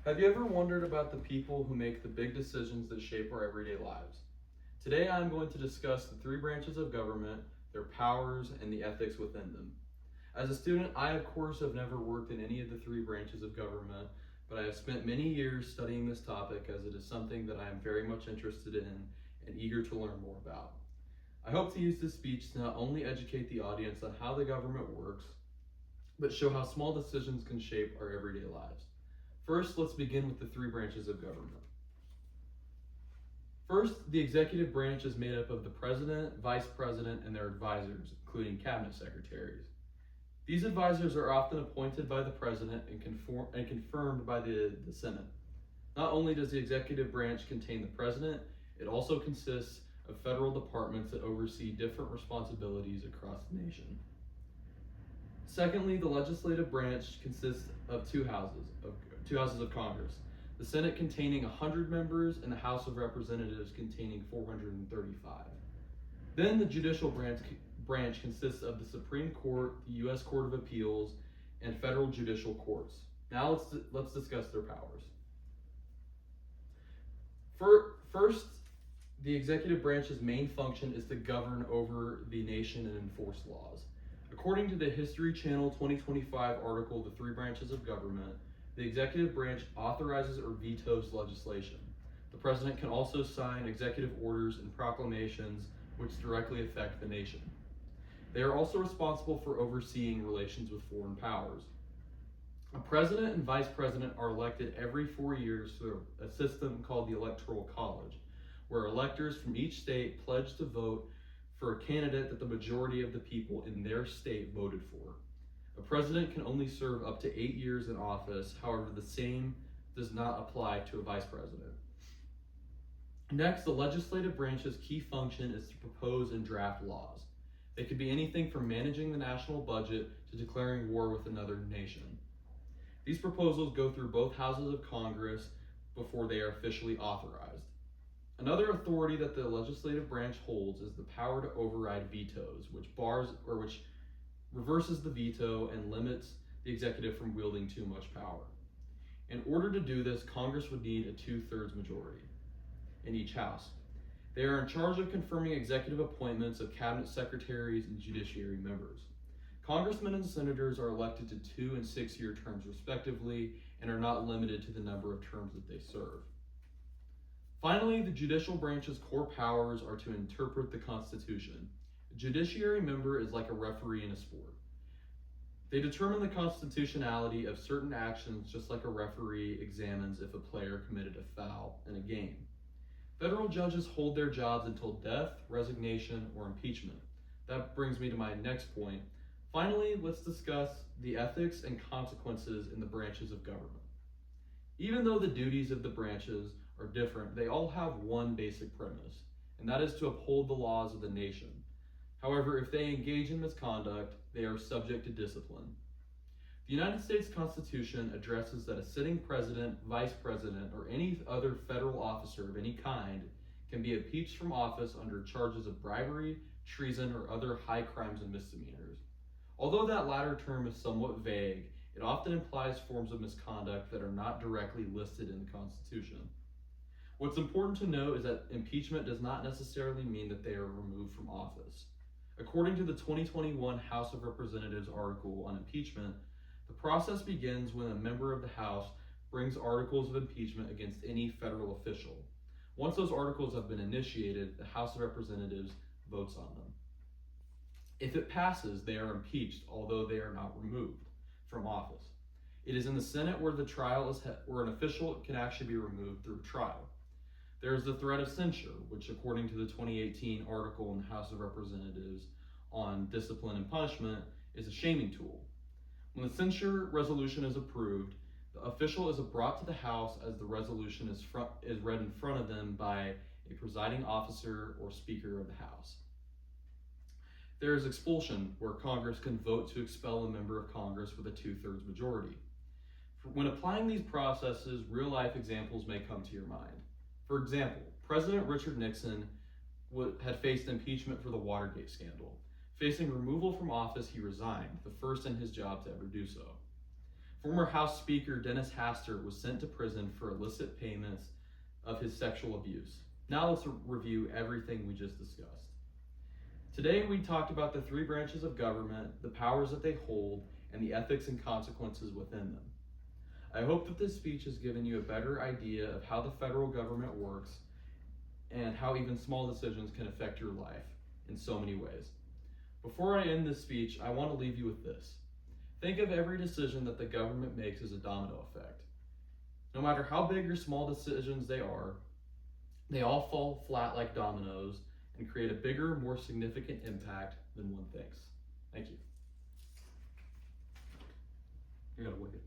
Have you ever wondered about the people who make the big decisions that shape our everyday lives? Today I'm going to discuss the three branches of government, their powers, and the ethics within them. As a student, I of course have never worked in any of the three branches of government, but I have spent many years studying this topic as it is something that I am very much interested in and eager to learn more about. I hope to use this speech to not only educate the audience on how the government works, but show how small decisions can shape our everyday lives. First, let's begin with the three branches of government. First, the executive branch is made up of the president, vice president, and their advisors, including cabinet secretaries. These advisors are often appointed by the president and confirmed by the Senate. Not only does the executive branch contain the president, it also consists of federal departments that oversee different responsibilities across the nation. Secondly, the legislative branch consists of two houses of Congress, the Senate containing 100 members and the House of Representatives containing 435. Then the judicial branch consists of the Supreme Court, the U.S. Court of Appeals, and federal judicial courts. Now let's discuss their powers. First, the executive branch's main function is to govern over the nation and enforce laws. According to the History Channel 2025 article, The Three Branches of Government, the executive branch authorizes or vetoes legislation. The president can also sign executive orders and proclamations which directly affect the nation. They are also responsible for overseeing relations with foreign powers. A president and vice president are elected every 4 years through a system called the Electoral College, where electors from each state pledge to vote for a candidate that the majority of the people in their state voted for. A president can only serve up to 8 years in office, however, the same does not apply to a vice president. Next, the legislative branch's key function is to propose and draft laws. They could be anything from managing the national budget to declaring war with another nation. These proposals go through both houses of Congress before they are officially authorized. Another authority that the legislative branch holds is the power to override vetoes, which reverses the veto and limits the executive from wielding too much power. In order to do this, Congress would need a 2/3 majority in each house. They are in charge of confirming executive appointments of cabinet secretaries and judiciary members. Congressmen and senators are elected to 2- and 6-year terms respectively and are not limited to the number of terms that they serve. Finally, the judicial branch's core powers are to interpret the Constitution. A judiciary member is like a referee in a sport. They determine the constitutionality of certain actions just like a referee examines if a player committed a foul in a game. Federal judges hold their jobs until death, resignation, or impeachment. That brings me to my next point. Finally, let's discuss the ethics and consequences in the branches of government. Even though the duties of the branches are different, they all have one basic premise, and that is to uphold the laws of the nation. However, if they engage in misconduct, they are subject to discipline. The United States Constitution addresses that a sitting president, vice president, or any other federal officer of any kind can be impeached from office under charges of bribery, treason, or other high crimes and misdemeanors. Although that latter term is somewhat vague, it often implies forms of misconduct that are not directly listed in the Constitution. What's important to note is that impeachment does not necessarily mean that they are removed from office. According to the 2021 House of Representatives article on impeachment, the process begins when a member of the House brings articles of impeachment against any federal official. Once those articles have been initiated, the House of Representatives votes on them. If it passes, they are impeached, although they are not removed from office. It is in the Senate where where an official can actually be removed through trial. There is the threat of censure, which according to the 2018 article in the House of Representatives on discipline and punishment is a shaming tool. When the censure resolution is approved, the official is brought to the House as the resolution is read in front of them by a presiding officer or Speaker of the House. There is expulsion, where Congress can vote to expel a member of Congress with a 2/3 majority. When applying these processes, real-life examples may come to your mind. For example, President Richard Nixon had faced impeachment for the Watergate scandal. Facing removal from office, he resigned, the first in his job to ever do so. Former House Speaker Dennis Hastert was sent to prison for illicit payments of his sexual abuse. Now let's review everything we just discussed. Today we talked about the three branches of government, the powers that they hold, and the ethics and consequences within them. I hope that this speech has given you a better idea of how the federal government works and how even small decisions can affect your life in so many ways. Before I end this speech, I want to leave you with this. Think of every decision that the government makes as a domino effect. No matter how big or small decisions they all fall flat like dominoes and create a bigger, more significant impact than one thinks. Thank you. You're gonna wait.